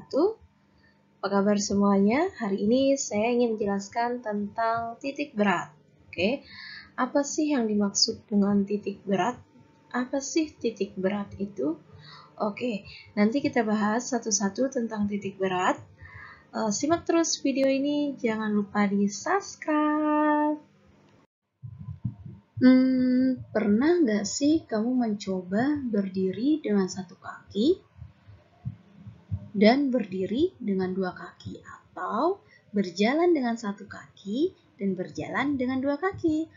wabarakatuh. Apa kabar semuanya? Hari ini saya ingin menjelaskan tentang titik berat. Oke, apa sih yang dimaksud dengan titik berat? Apa sih titik berat itu? Oke, nanti kita bahas satu-satu tentang titik berat. Simak terus video ini, jangan lupa di-subscribe. Pernah nggak sih kamu mencoba berdiri dengan satu kaki dan berdiri dengan dua kaki, atau berjalan dengan satu kaki dan berjalan dengan dua kaki?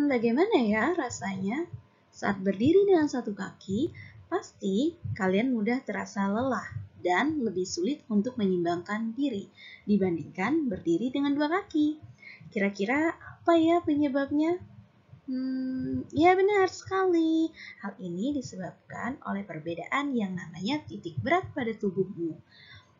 Bagaimana ya rasanya? Saat berdiri dengan satu kaki, pasti kalian mudah terasa lelah dan lebih sulit untuk menyeimbangkan diri dibandingkan berdiri dengan dua kaki. Kira-kira apa ya penyebabnya? Ya benar sekali. Hal ini disebabkan oleh perbedaan yang namanya titik berat pada tubuhmu.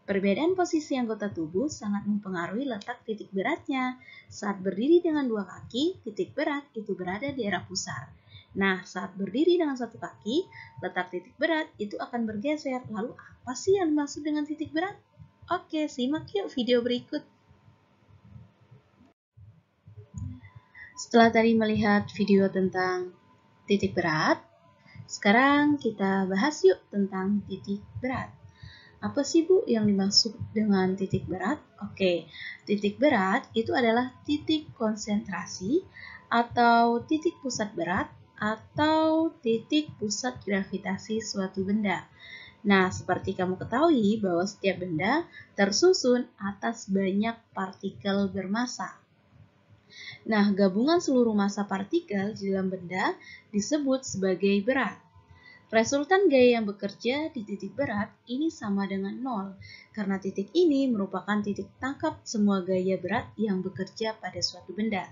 Perbedaan posisi anggota tubuh sangat mempengaruhi letak titik beratnya. Saat berdiri dengan dua kaki, titik berat itu berada di arah pusar. Nah, saat berdiri dengan satu kaki, letak titik berat itu akan bergeser. Lalu apa sih yang dimaksud dengan titik berat? Oke, simak yuk video berikut. Setelah tadi melihat video tentang titik berat, sekarang kita bahas yuk tentang titik berat. Apa sih Bu yang dimaksud dengan titik berat? Oke, titik berat itu adalah titik konsentrasi atau titik pusat berat atau titik pusat gravitasi suatu benda. Nah, seperti kamu ketahui bahwa setiap benda tersusun atas banyak partikel bermassa. Nah, gabungan seluruh massa partikel di dalam benda disebut sebagai berat. Resultan gaya yang bekerja di titik berat ini sama dengan 0, karena titik ini merupakan titik tangkap semua gaya berat yang bekerja pada suatu benda.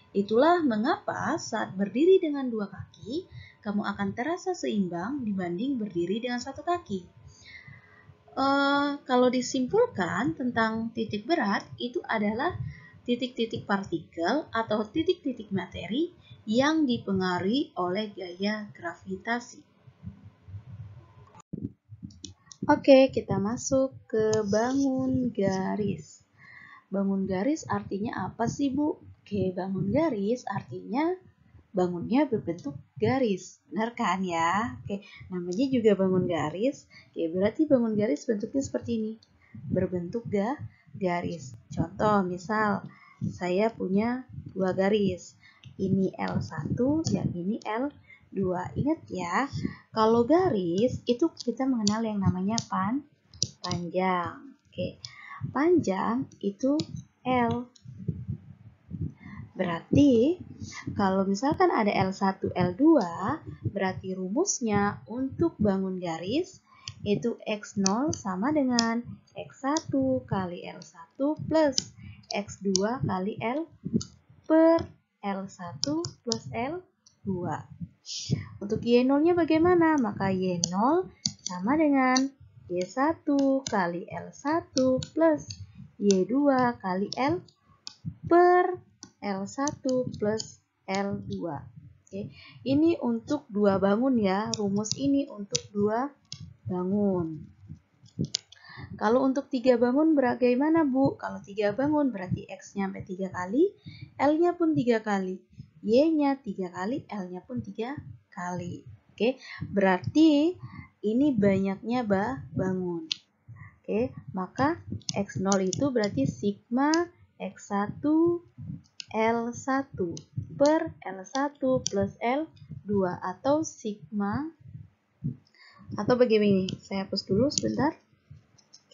Itulah mengapa saat berdiri dengan dua kaki, kamu akan terasa seimbang dibanding berdiri dengan satu kaki. Kalau disimpulkan tentang titik berat, itu adalah titik-titik partikel atau titik-titik materi yang dipengaruhi oleh gaya gravitasi. Oke, kita masuk ke bangun garis. Bangun garis artinya apa sih, Bu? Oke, bangun garis artinya bangunnya berbentuk garis. Benar kan ya? Oke, namanya juga bangun garis. Oke, berarti bangun garis bentuknya seperti ini. Berbentuk garis. Contoh, misal saya punya dua garis. Ini L1, yang ini L2. Ingat ya, kalau garis itu kita mengenal yang namanya panjang. Oke, panjang itu L. Berarti kalau misalkan ada L1, L2, berarti rumusnya untuk bangun garis itu X0 sama dengan X1 kali L1 plus X2 kali L per L1 plus L2. Untuk Y0-nya bagaimana? Maka Y0 sama dengan Y1 kali L1 plus Y2 kali L per L1 plus L2. Oke. Ini untuk dua bangun ya. Rumus ini untuk dua bangun. Kalau untuk tiga bangun bagaimana, Bu? Kalau tiga bangun berarti X-nya sampai 3 kali, L-nya pun 3 kali, Y-nya 3 kali, L-nya pun 3 kali. Oke, berarti ini banyaknya bangun. Oke, maka X0 itu berarti sigma X1 L1 per L1 plus L2 atau sigma, atau begini, saya hapus dulu sebentar.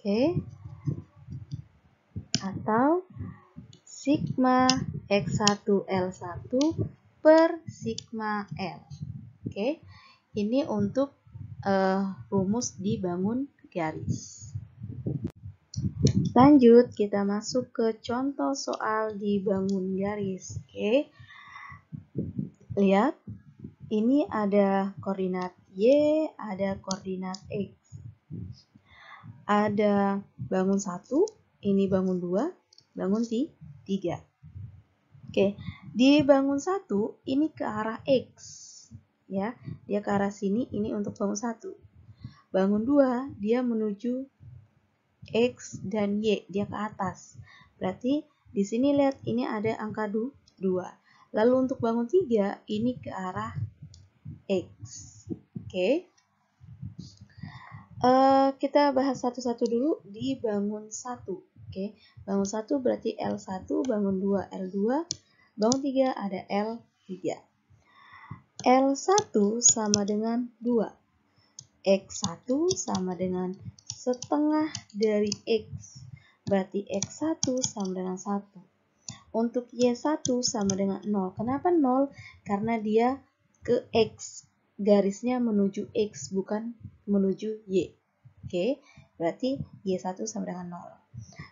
Oke, atau sigma X1 L1 per sigma L. Oke, ini untuk rumus di bangun garis. Lanjut, kita masuk ke contoh soal di bangun garis. Oke, lihat, ini ada koordinat Y, ada koordinat X. Ada bangun 1, ini bangun 2, bangun 3. Oke, di bangun 1 ini ke arah X. Ya, dia ke arah sini, ini untuk bangun 1. Bangun 2 dia menuju X dan Y, dia ke atas. Berarti di sini lihat ini ada angka 2. Lalu untuk bangun 3 ini ke arah X. Oke. Kita bahas satu-satu dulu di bangun 1. Oke. Bangun 1 berarti L1, bangun 2 L2, bangun 3 ada L3. L1 sama dengan 2. X1 sama dengan setengah dari X. Berarti X1 sama dengan 1. Untuk Y1 sama dengan 0. Kenapa 0? Karena dia ke X. Garisnya menuju X, bukan menuju Y. Oke, berarti Y1 sama dengan 0.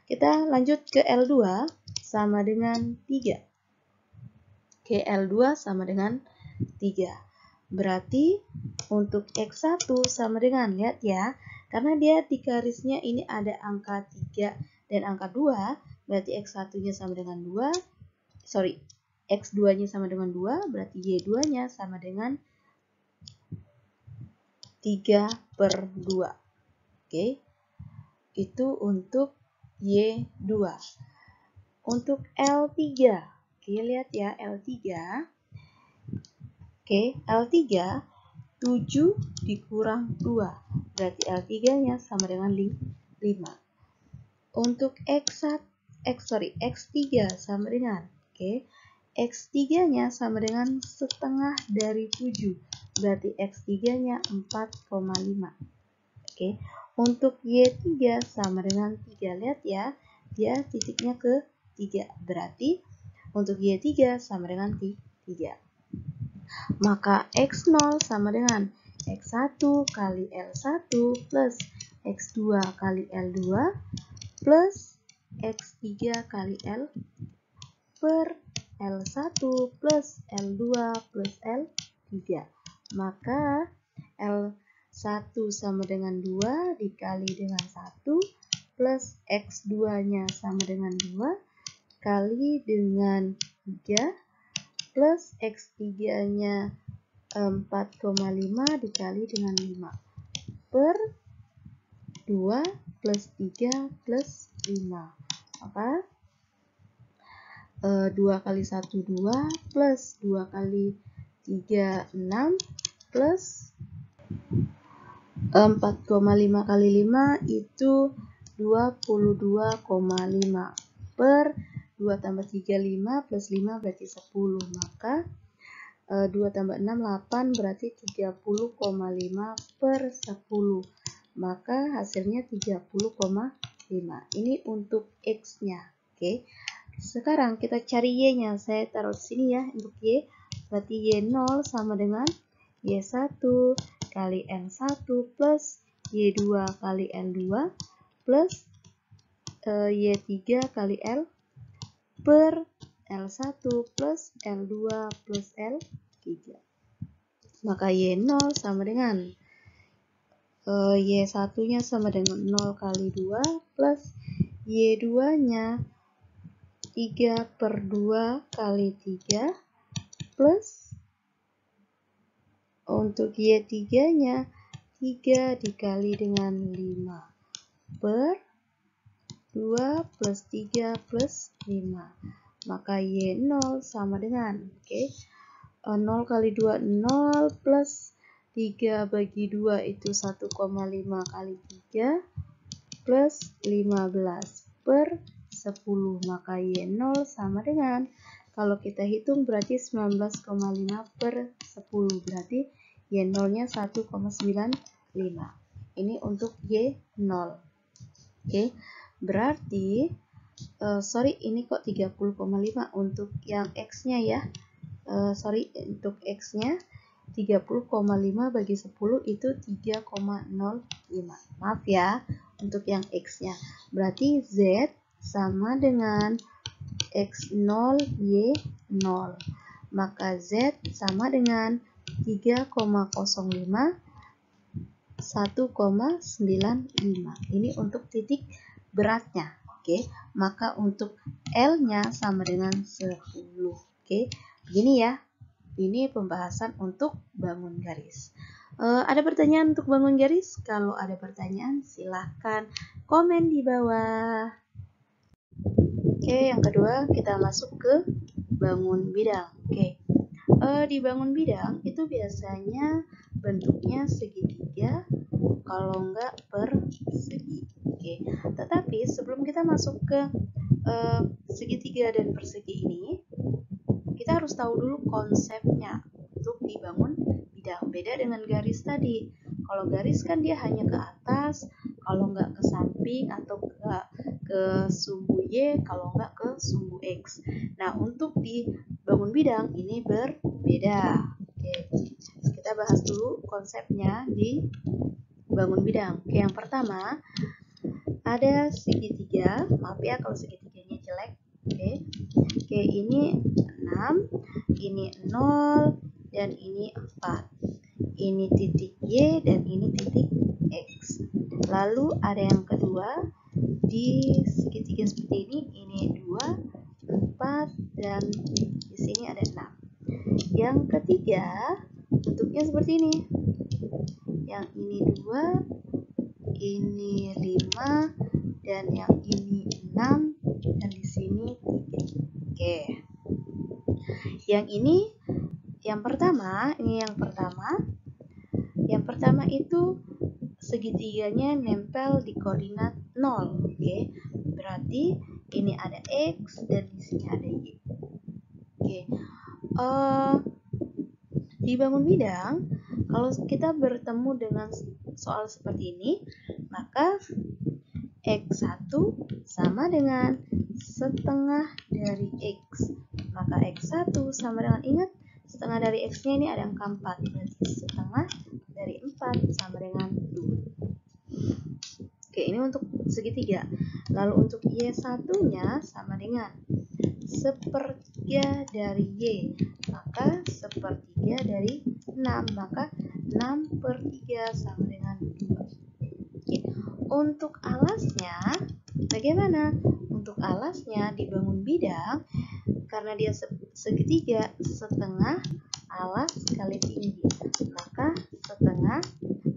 Kita lanjut ke L2 sama dengan 3. Oke, L2 sama dengan 3. Berarti untuk X1 sama dengan, lihat ya, karena dia di garisnya ini ada angka 3 dan angka 2, berarti X1-nya sama dengan 2, X2-nya sama dengan 2, berarti Y2-nya sama dengan 3/2. Oke, itu untuk Y2. Untuk L3, oke, lihat ya, L3. Oke, L3 7 dikurang 2, berarti L3-nya sama dengan 5. Untuk X3 sama dengan, X3-nya sama dengan setengah dari 7, berarti X3-nya 4,5. Oke, untuk Y3 sama dengan 3, lihat ya, dia titiknya ke 3, berarti untuk Y3 sama dengan 3. Maka X0 sama dengan X1 kali L1 plus X2 kali L2 plus X3 kali L per L1 plus L2 plus L3. Maka L1 sama dengan 2 dikali dengan 1 plus X2-nya sama dengan 2 kali dengan 3 plus X3-nya 4,5 dikali dengan 5 per 2 plus 3 plus 5. Maka 2 kali 1 2 plus 2 kali 3 6 plus 4,5 kali 5 itu 22,5 per 2 tambah 3 5 plus 5 berarti 10. Maka 2 tambah 6 8 berarti 30,5 per 10. Maka hasilnya 30,5. Ini untuk X-nya. Oke. Sekarang kita cari Y-nya. Saya taruh di sini ya untuk Y. Berarti Y0 sama dengan Y1 kali L1 plus Y2 kali L2 plus Y3 kali L per L1 plus L2 plus L3. Maka Y0 sama dengan Y1-nya sama dengan 0 kali 2 plus Y2-nya 3/2 kali 3 plus untuk Y3-nya 3 dikali dengan 5 per 2 plus 3 plus 5. Maka Y0 sama dengan 0 kali 2 0 plus 3 bagi 2 itu 1,5 kali 3 plus 15 per 10. Maka Y0 sama dengan, kalau kita hitung berarti 19,5 per 10. Berarti Y0-nya 1,95. Ini untuk Y0. Oke, berarti ini kok 30,5 untuk yang X-nya ya. Untuk X-nya 30,5 bagi 10 itu 3,05. Maaf ya, untuk yang X-nya. Berarti Z sama dengan X0 Y0. Maka Z sama dengan 3,05 1,95. Ini untuk titik beratnya. Oke, maka untuk L-nya sama dengan 10. Oke, begini ya. Ini pembahasan untuk bangun garis. Ada pertanyaan untuk bangun garis? Kalau ada pertanyaan, silahkan komen di bawah. Oke, yang kedua kita masuk ke bangun bidang. Oke, di bangun bidang itu biasanya bentuknya segitiga, kalau enggak persegi. Oke, tetapi sebelum kita masuk ke segitiga dan persegi ini, kita harus tahu dulu konsepnya untuk dibangun bidang. Beda dengan garis tadi. Kalau garis kan dia hanya ke atas, kalau nggak ke samping atau ke sumbu Y, kalau nggak ke sumbu X. Nah, untuk dibangun bidang ini berbeda. Oke, kita bahas dulu konsepnya di bangun bidang. Oke, yang pertama ada segitiga. Maaf ya kalau segitiganya jelek. Oke, ini 6, ini 0, dan ini 4. Ini titik Y dan ini titik X. Lalu ada yang kedua, di segitiga seperti ini 2, 4, dan di sini ada 6. Yang ketiga, bentuknya seperti ini. Yang ini 2, ini 5, dan yang ini 6, dan di sini 3. Oke. Yang ini yang pertama, Yang pertama itu segitiganya nempel di koordinat 0. Oke. Berarti ini ada X dan di sini ada Y. Oke. Di bangun bidang, kalau kita bertemu dengan soal seperti ini, maka X1 sama dengan setengah dari X. Maka X1 sama dengan, ingat, setengah dari X-nya ini ada angka 4. Berarti setengah dari 4 sama dengan 2. Oke, ini untuk segitiga. Lalu untuk Y1-nya sama dengan sepertiga dari Y. Maka sepertiga dari 6. Maka 6/3 sama dengan 2. Oke. Untuk alasnya, bagaimana? Untuk alasnya dibangun bidang, karena dia segitiga, setengah alas kali tinggi. Maka setengah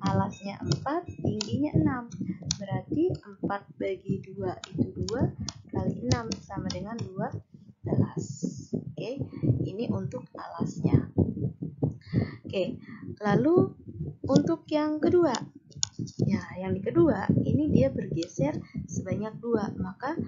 alasnya 4, tingginya 6. Berarti 4/2 itu 2 kali 6 sama dengan 12. Oke, ini untuk alasnya. Oke, lalu untuk yang kedua. Ya, yang kedua, ini dia bergeser sebanyak 2. Maka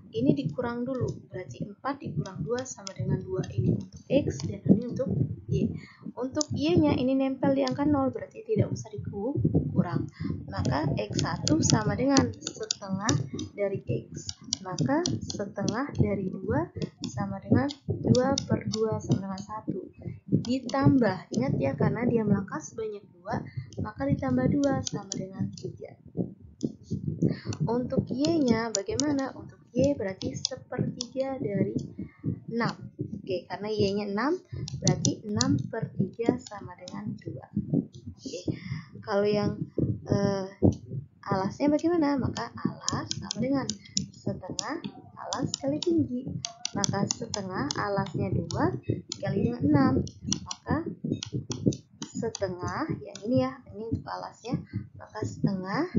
ini dikurang dulu. Berarti 4 dikurang 2 sama dengan 2. Ini untuk X dan ini untuk Y. Untuk Y-nya ini nempel di angka 0. Berarti tidak usah dikurang. Maka X1 sama dengan setengah dari X. Maka setengah dari 2 sama dengan 2/2 sama dengan 1. Ditambah, ingat ya, karena dia melangkah sebanyak 2, maka ditambah 2 sama dengan 3. Untuk Y-nya bagaimana? Untuk Y berarti sepertiga dari 6. Oke, karena Y-nya 6, berarti 6/3 sama dengan 2. Oke, kalau yang alasnya bagaimana? Maka alas sama dengan setengah alas kali tinggi. Maka setengah alasnya 2 dikali dengan 6. Maka setengah, yang ini ya, ini untuk alasnya. Maka setengah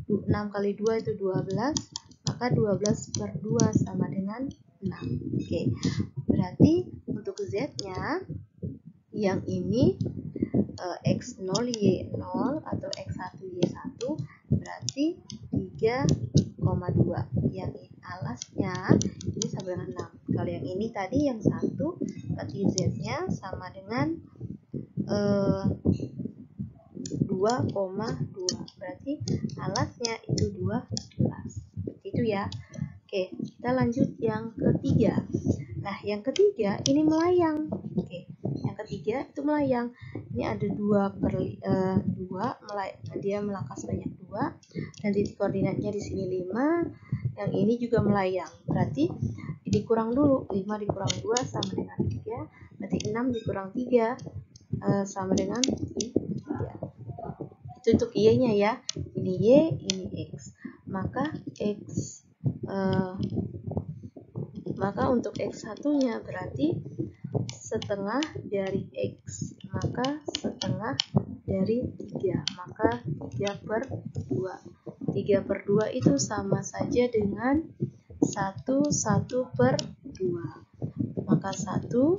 6 kali 2 itu 12. Maka 12/2 sama dengan 6. Oke, berarti untuk Z-nya yang ini X0 Y0 atau X1 Y1 berarti 3,2. Yang alasnya ini sama dengan 6. Kalau yang ini tadi yang 1, berarti Z-nya sama dengan 2,2. Berarti alasnya itu 12. Itu ya. Oke, kita lanjut yang ketiga. Nah, yang ketiga ini melayang. Oke, yang ketiga itu melayang. Ini ada 2/2, dia melangkah sebanyak 2, dan titik koordinatnya di sini 5. Yang ini juga melayang. Berarti dikurang dulu. 5 dikurang 2 sama dengan 3. Berarti 6 dikurang 3 sama dengan 3. Itu untuk Y-nya ya. Ini Y, ini X. Maka untuk X1-nya berarti setengah dari X. maka setengah dari 3, maka 3/2. 3/2 itu sama saja dengan 1/2. Maka 1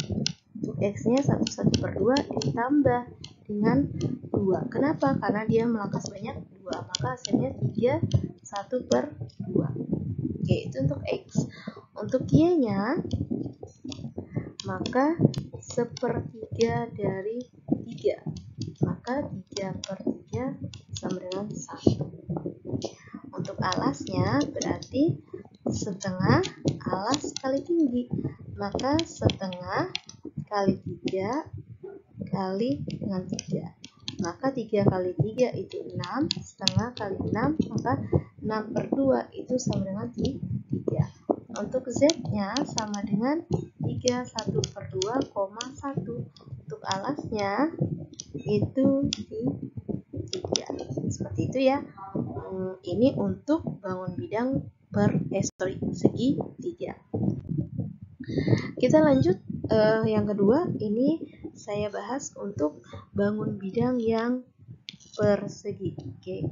untuk X-nya 1/2 ditambah dengan 2. Kenapa? Karena dia melangkah sebanyak 2, maka hasilnya 3/1/2. Oke, itu untuk X. Untuk Y-nya, maka 1/3 dari 3. Maka 3/3 sama dengan 1. Untuk alasnya berarti setengah alas kali tinggi. Maka setengah kali 3 kali dengan 3. Maka 3 kali 3 itu 6. Setengah kali 6, maka 6/2 itu sama dengan 3. Untuk Z-nya sama dengan 31/2,1. Untuk alasnya itu di 3. Seperti itu ya. Ini untuk bangun bidang segi 3. Kita lanjut yang kedua. Ini saya bahas untuk bangun bidang yang persegi. Oke.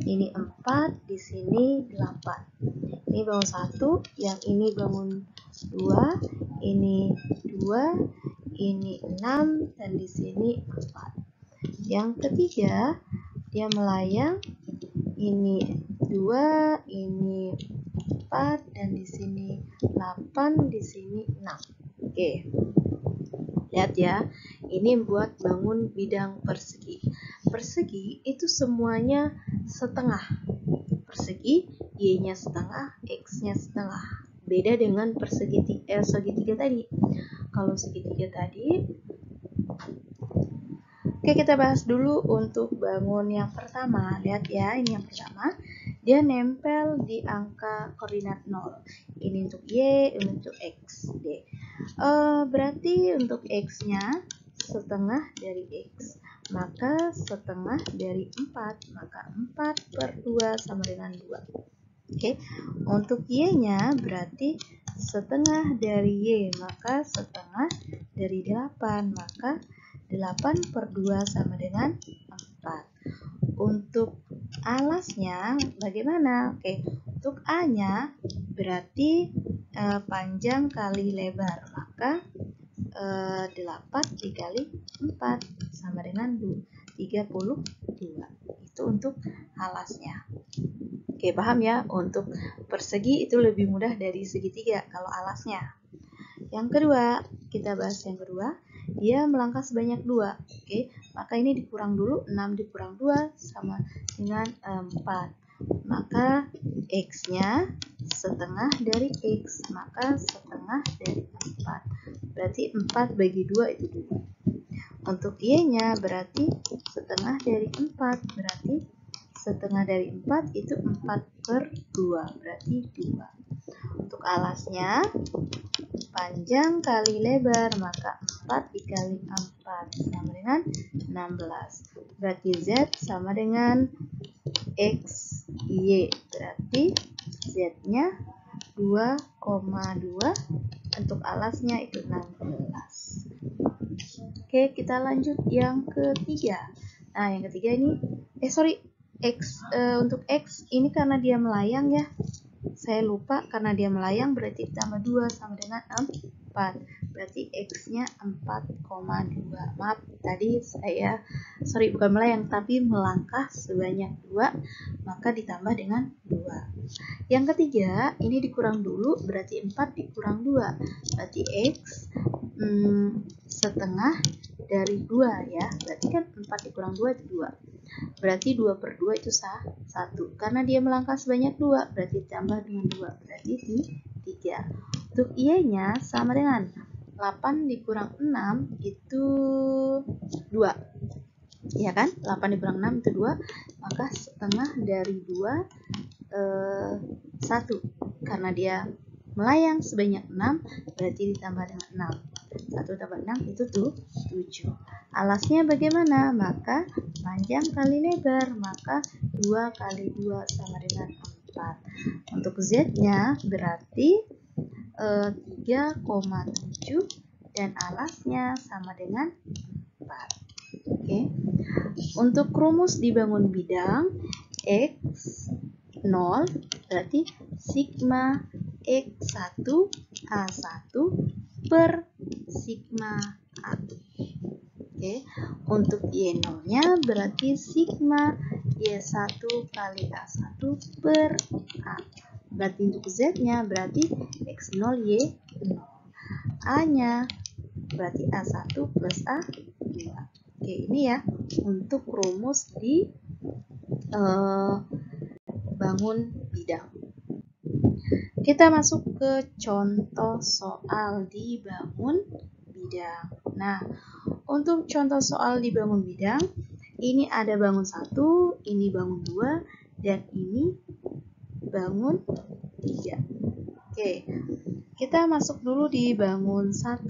Ini 4, di sini 8. Ini bangun 1, yang ini bangun 2, ini 2, ini 6, dan di sini 4. Yang ketiga, dia melayang, ini 2, ini 4, dan di sini 8, di sini 6. Oke. Lihat ya, ini buat bangun bidang persegi. Persegi itu semuanya setengah. Persegi, Y-nya setengah, X-nya setengah. Beda dengan segitiga tadi. Kalau segitiga tadi, oke, kita bahas dulu untuk bangun yang pertama. Lihat ya, ini yang pertama. Dia nempel di angka koordinat 0. Ini untuk Y, ini untuk X. D. Berarti untuk X-nya setengah dari X. Maka setengah dari 4. Maka 4/2 sama dengan 2. Oke. Untuk Y-nya berarti setengah dari Y. Maka setengah dari 8. Maka 8/2 sama dengan 4. Untuk alasnya bagaimana? Oke, untuk A-nya berarti panjang kali lebar. Maka 8 dikali 4 sama dengan 32. Itu untuk alasnya. Oke, paham ya? Untuk persegi itu lebih mudah dari segitiga kalau alasnya. Yang kedua, kita bahas yang kedua. Dia melangkah sebanyak 2. Oke, maka ini dikurang dulu. 6 dikurang 2 sama dengan 4. Maka X-nya setengah dari X. Maka setengah dari 4. Berarti 4 bagi 2 itu 2. Untuk Y-nya berarti setengah dari 4. Berarti setengah dari 4 itu 4/2. Berarti 2. Untuk alasnya panjang kali lebar, maka 4 dikali 4 sama dengan 16. Berarti Z sama dengan X, Y. Berarti Z-nya 2,2. Untuk alasnya itu 16. Oke, kita lanjut yang ketiga. Nah, yang ketiga ini, untuk X ini karena dia melayang ya. Saya lupa, karena dia melayang berarti tambah 2 sama dengan 4. Berarti X-nya 4,2. Maaf, tadi bukan melayang, tapi melangkah sebanyak 2, maka ditambah dengan 2. Yang ketiga, ini dikurang dulu, berarti 4 dikurang 2. Berarti X setengah dari 2 ya. Berarti kan 4 dikurang 2 itu 2. Berarti 2/2 itu 1. Karena dia melangkah sebanyak 2, berarti tambah dengan 2. Berarti 3. Untuk Y-nya sama dengan 8 dikurang 6 itu 2. Ya kan? 8 dikurang 6 itu 2. Maka setengah dari 2 1. Karena dia melayang sebanyak 6, berarti ditambah dengan 6. 1 tambah 6 itu 7. Alasnya bagaimana? Maka panjang kali lebar, maka 2 kali 2 sama dengan 4. Untuk Z-nya berarti 3,7 dan alasnya sama dengan 4. Oke. Untuk rumus dibangun bidang, X0 berarti sigma X1 A1 per sigma A. Oke. Untuk Y0-nya berarti sigma Y1 kali A1 per A. Berarti untuk Z-nya berarti X0 Y0. A-nya berarti A1 plus A2. Oke, ini ya untuk rumus di bangun bidang. Kita masuk ke contoh soal di bangun bidang. Nah, untuk contoh soal di bangun bidang, ini ada bangun 1, ini bangun 2, dan ini bangun 3. Oke, kita masuk dulu di bangun 1.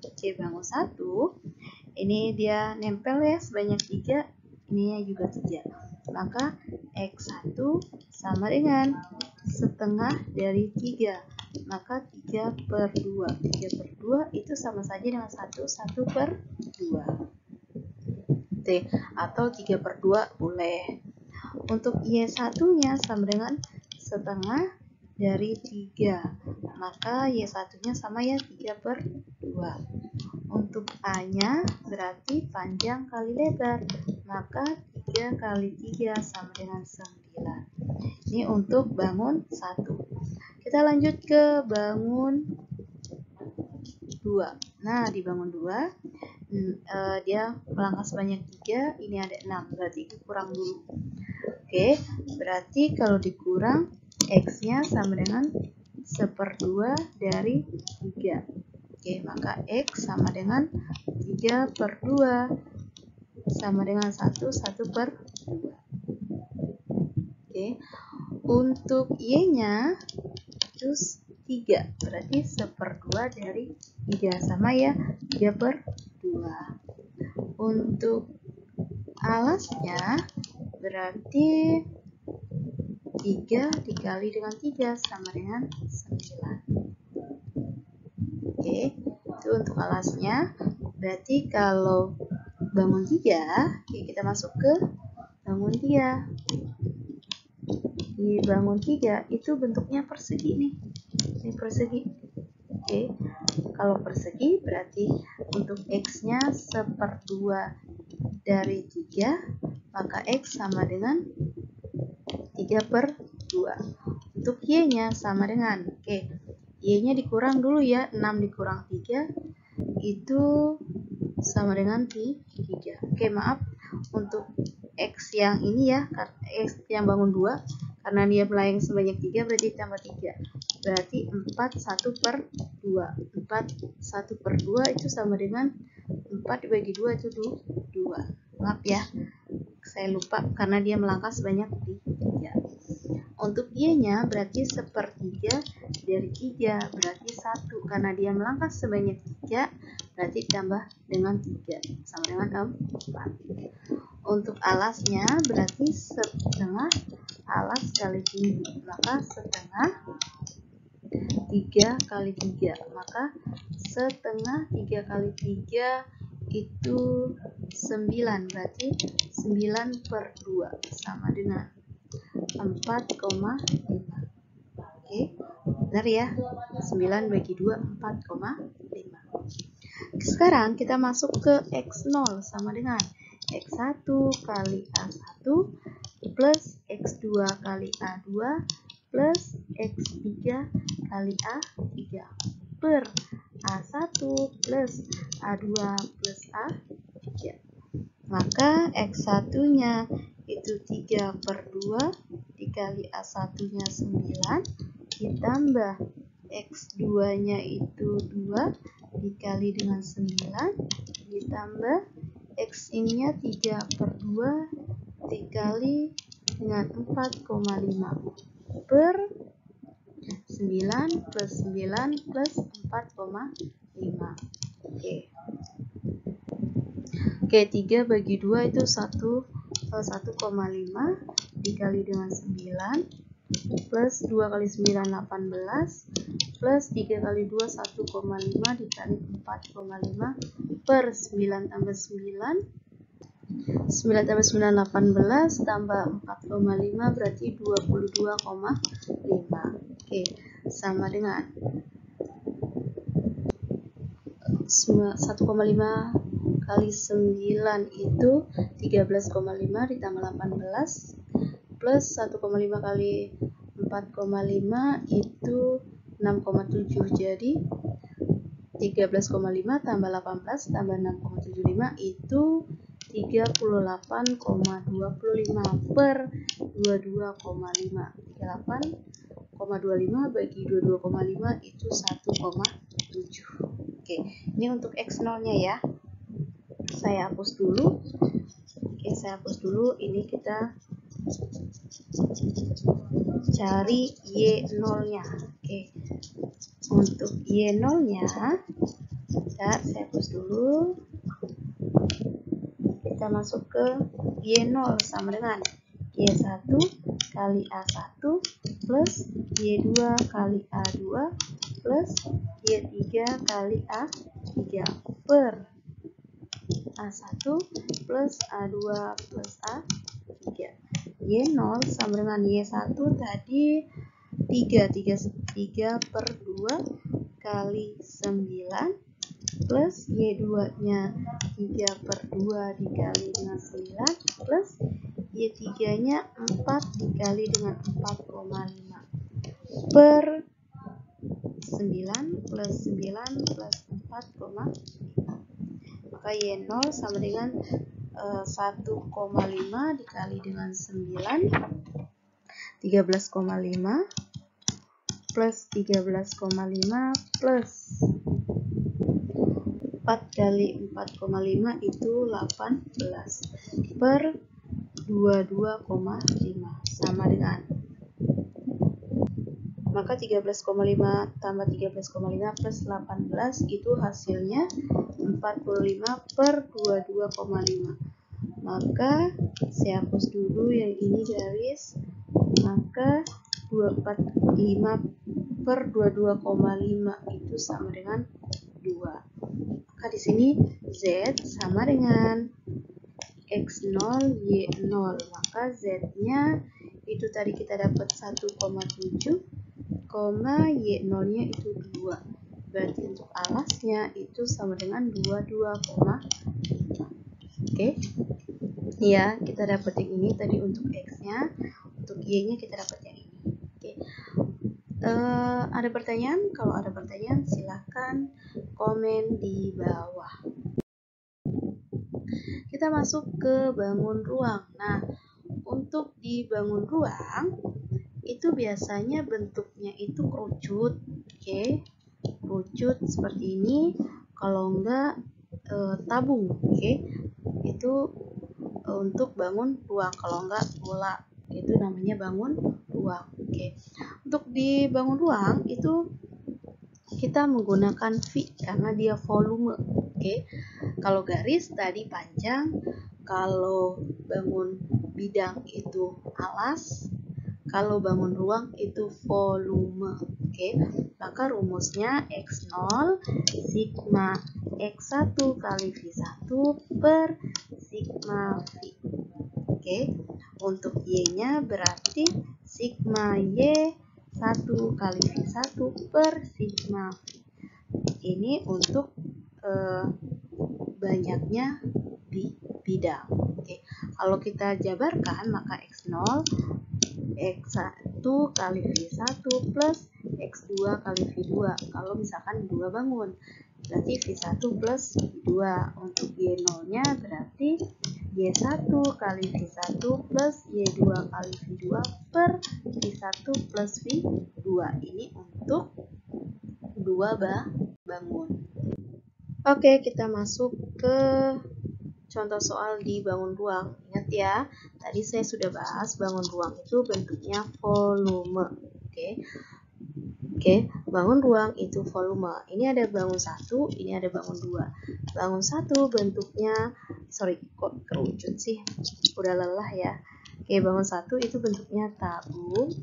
Oke, bangun 1, ini dia nempel ya sebanyak 3, ininya juga 3. Maka X1 sama dengan setengah dari 3. Maka 3 per 2. 3 per 2 itu sama saja dengan 1 per 2. Oke, atau 3 per 2 boleh. Untuk Y1-nya sama dengan setengah dari 3. Maka Y1-nya sama ya 3 per 2. Untuk A-nya berarti panjang kali lebar. Maka 3 kali 3 sama dengan 9. Ini untuk bangun 1. Kita lanjut ke bangun 2. Nah, di bangun 2, dia melangkah sebanyak 3. Ini ada 6. Berarti dikurang dulu. Oke, berarti kalau dikurang, X-nya sama dengan 1/2 dari 3. Oke, maka X sama dengan 3 per 2 sama dengan 1 per 2. Oke, untuk Y-nya itu 3, berarti 1/2 dari 3 sama ya 3 per 2. Untuk alasnya berarti 3 dikali dengan 3 sama dengan 9. Oke, itu untuk alasnya. Berarti kalau bangun 3, oke, kita masuk ke bangun 3. Di bangun 3 itu bentuknya persegi nih. Ini persegi. Oke, kalau persegi berarti untuk X-nya 1/2 dari 3, maka X sama dengan 3 per 2. Untuk Y-nya sama dengan, oke, Y-nya dikurang dulu ya, 6 dikurang 3 itu sama dengan 3. Oke, maaf, untuk X yang ini ya, X yang bangun 2, karena dia melayang sebanyak 3 berarti tambah 3. Berarti 4 1 per 2. 4 1 per 2 itu sama dengan 4 dibagi 2 itu 2. Maaf ya, saya lupa karena dia melangkah sebanyak 3. Untuk Y-nya berarti 1/3 dari 3 berarti 1. Karena dia melangkah sebanyak 3 berarti tambah dengan 3 sama dengan 4. Untuk alasnya berarti setengah alas kali tinggi. Maka setengah 3 kali 3. Maka setengah 3 kali 3 itu 9. Berarti 9 per 2 sama dengan 4,5. Oke, benar ya. 9 bagi 2, 4,5. Sekarang kita masuk ke X0 sama dengan X1 kali A1 plus X2 kali A2 plus X3 kali A3 per A1 plus A2 plus A3. Maka X1-nya itu 3 per 2 dikali A1-nya 9 ditambah X2-nya itu 2 dikali dengan 9 ditambah X ininya 3 per 2 dikali dengan 4,5 per 9 plus 9 plus 4,5. Oke, 3 bagi 2 itu 1,5 dikali dengan 9 plus 2 kali 9 18 plus 3 kali 2 1,5 dikali 4,5 per 9 tambah 9 tambah 9 18 tambah 4,5 berarti 22,5. Oke, sama dengan 1,5 kali 9 itu 13,5 ditambah 18 plus 1,5 kali 4,5 itu 6,7, jadi 13,5 tambah 18 tambah 6,75 itu 38,25 per 22,5. 38,25 bagi 22,5 itu 1,7. Oke, ini untuk X0 nya ya. Saya hapus dulu. Oke, saya hapus dulu. Ini kita cari Y0 nya. Oke, untuk Y0 nya saya hapus dulu. Kita masuk ke Y0 sama dengan Y1 kali A1 plus Y2 kali A2 plus Y3 kali A3 per A1 plus A2 plus A3. Y0 sama dengan Y1 tadi 3 per 2 kali 9 plus Y2 nya 3 per 2 dikali dengan 9 plus Y3 nya 4 dikali dengan 4,5 per 9 plus 9 plus 4,5. Maka Y0 sama dengan 1,5 dikali dengan 9 13,5 plus 13,5 plus 4 kali 4,5 itu 18 per 22,5 sama dengan, maka 13,5 tambah 13,5 plus 18 itu hasilnya 45 per 22,5. Maka saya hapus dulu yang ini garis, maka 245 per 22,5 itu sama dengan 2. Maka di sini Z sama dengan X0 Y0. Maka Z-nya itu tadi kita dapat 1,7, Y0 nya itu 2. Berarti untuk alasnya itu sama dengan 22,5. Oke. Ya, kita dapat yang ini tadi untuk X-nya, untuk Y-nya kita dapat yang ini. Oke. Ada pertanyaan? Kalau ada pertanyaan silahkan komen di bawah. Kita masuk ke bangun ruang. Nah, untuk di bangun ruang itu biasanya bentuknya itu kerucut, oke, kerucut seperti ini. Kalau enggak tabung, oke, itu untuk bangun ruang. Kalau enggak bola, itu namanya bangun ruang. Oke, untuk di bangun ruang itu kita menggunakan V karena dia volume. Oke, kalau garis tadi panjang, kalau bangun bidang itu alas, kalau bangun ruang itu volume. Oke, maka rumusnya X0 sigma X1 kali V1 per sigma V. Oke, untuk Y-nya berarti sigma Y1 kali V1 per sigma V. Ini untuk banyaknya bidang. Oke, kalau kita jabarkan maka X0 X1 kali V1 plus X2 kali V2. Kalau misalkan 2 bangun, berarti V1 plus V2. Untuk Y0 nya berarti Y1 kali V1 plus Y2 kali V2 per V1 plus V2. Ini untuk 2 bangun. Oke, kita masuk ke contoh soal di bangun ruang. Ingat ya, tadi saya sudah bahas bangun ruang itu bentuknya volume. Oke, bangun ruang itu volume. Ini ada bangun 1, ini ada bangun 2. Bangun 1 bentuknya, kok kerucut sih? Udah lelah ya. Oke, bangun 1 itu bentuknya tabung.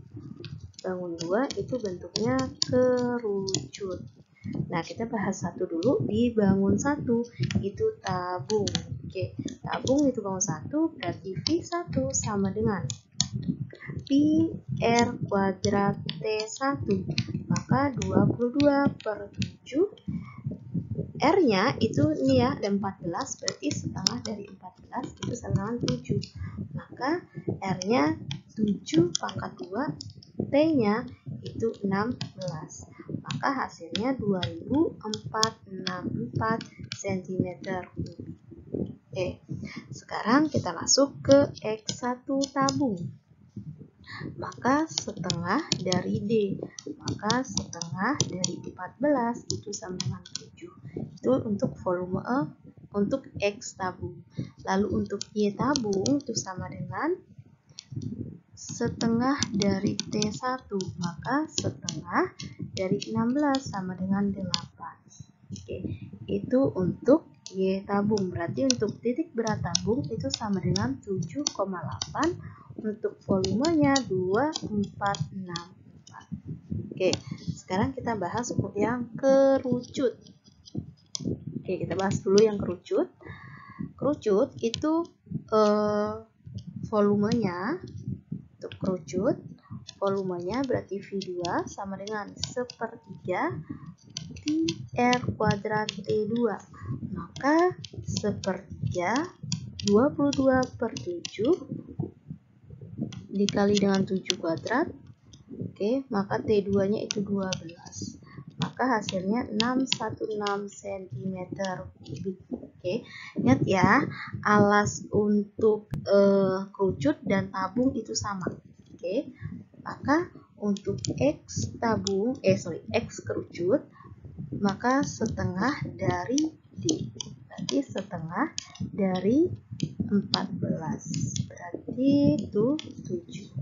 bangun 2 itu bentuknya kerucut. Nah, kita bahas satu dulu. Di bangun 1 itu tabung. Oke, tabung itu bangun 1 berarti V1 sama dengan Pi R kuadrat T1. Maka 22 per 7. R-nya itu ini ya, ada 14, berarti setengah dari 14 itu sama dengan 7. Maka R-nya 7 pangkat 2, T-nya itu 16. Maka hasilnya 2464 cm. Oke, sekarang kita masuk ke X1 tabung. Maka setengah dari D. Maka setengah dari 14 itu sama dengan 7. Itu untuk volume untuk X tabung. Lalu untuk Y tabung itu sama dengan setengah dari T1. Maka setengah dari 16 sama dengan 8. Oke, itu untuk Y tabung. Berarti untuk titik berat tabung itu sama dengan 7,8. Untuk volumenya 2464. Oke, sekarang kita bahas untuk yang kerucut. Oke, kita bahas dulu yang kerucut. Kerucut itu volumenya, untuk kerucut volumenya berarti V2 sama dengan 1/3 Pi R kuadrat T2. Maka 1/3 22 per 7 dikali dengan 7 kuadrat. Oke, maka T2 nya itu 12. Maka hasilnya 616 cm kubik. Oke, ingat ya, alas untuk kerucut dan tabung itu sama. Oke, maka untuk X tabung, X kerucut, maka setengah dari D. Berarti setengah dari 14. Berarti itu 7.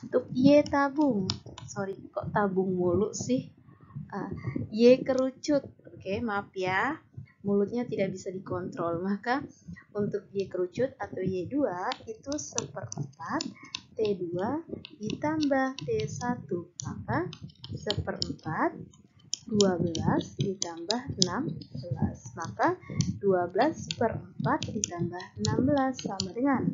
Untuk Y tabung, kok tabung mulu sih? Y kerucut. Oke, maaf ya, mulutnya tidak bisa dikontrol. Maka untuk Y kerucut atau Y2 itu 1/4 T2 ditambah T1. Maka 1/4 12 ditambah 16. Maka 12 per 4 ditambah 16 sama dengan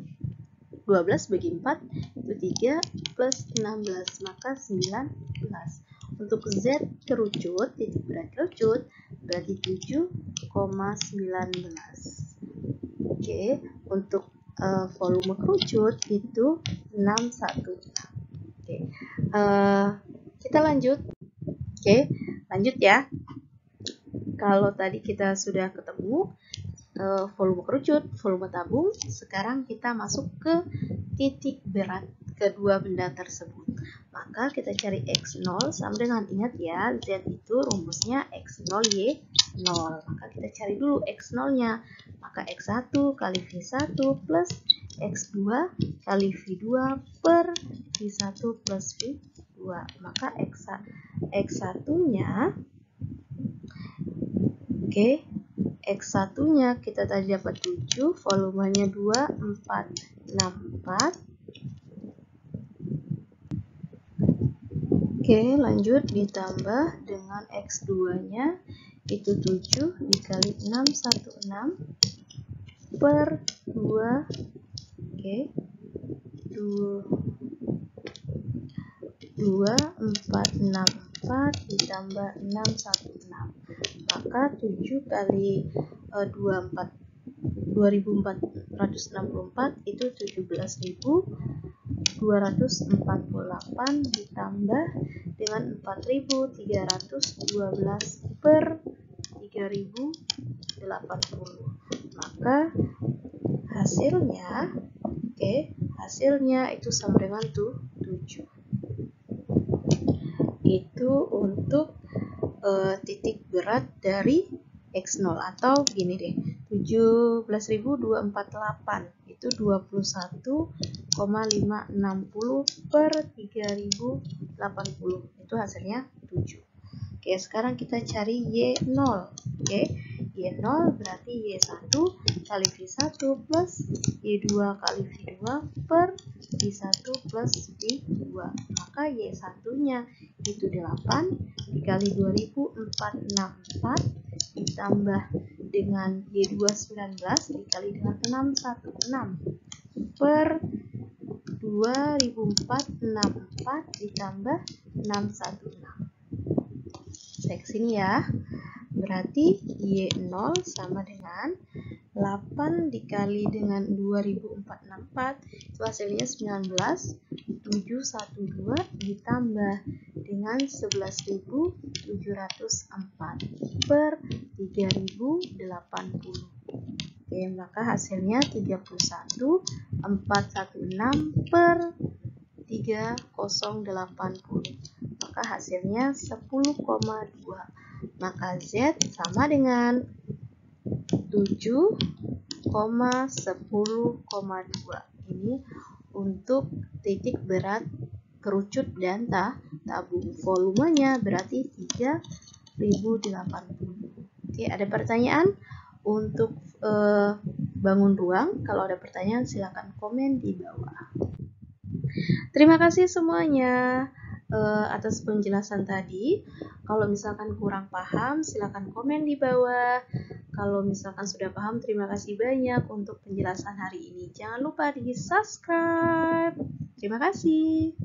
12 bagi 4 itu 3 plus 16. Maka 19. Untuk Z kerucut, titik berat kerucut berarti 7,19. Oke, untuk volume kerucut itu 616. Oke, kita lanjut. Oke, lanjut ya. Kalau tadi kita sudah ketemu volume kerucut, volume tabung, sekarang kita masuk ke titik berat kedua benda tersebut. Maka kita cari X0 sama dengan, ingat ya, Z itu rumusnya X0 Y0. Maka kita cari dulu X0-nya. Maka X1 kali V1 plus X2 kali V2 per V1 plus V2. Maka X1-nya, oke, X1-nya kita tadi dapat 7, volumenya 2464. Oke, lanjut ditambah dengan X2-nya itu 7 dikali 616 per 2. Oke, 2464 ditambah 616. Maka 7 kali 2464 itu 17.248 ditambah dengan 4.312 per 3.080. Maka hasilnya, hasilnya itu sama dengan 7. Itu untuk titik berat dari X0, atau gini deh, 17.248 itu 21,560 per 3.080. Itu hasilnya 7. Oke, sekarang kita cari Y0. Oke, Y0 berarti Y1 kali V1 plus Y2 kali V2 per V1 plus V2. Maka Y1-nya itu 8 dikali 2464 ditambah dengan Y2 19 dikali dengan 616 per 2464 ditambah 616. Cek sini ya. Berarti Y0 sama dengan 8 dikali dengan 2464 itu hasilnya 19. 712 ditambah dengan 11.704 per 3080. Oke, maka hasilnya 31.416 per 3080. Maka hasilnya 10,2. Maka Z sama dengan 7,10,2. Ini untuk titik berat kerucut dan tabung. Volumenya berarti 3080. Oke, ada pertanyaan untuk bangun ruang? Kalau ada pertanyaan silakan komen di bawah. Terima kasih semuanya atas penjelasan tadi. Kalau misalkan kurang paham silakan komen di bawah. Kalau misalkan sudah paham, terima kasih banyak untuk penjelasan hari ini. Jangan lupa di subscribe. Terima kasih.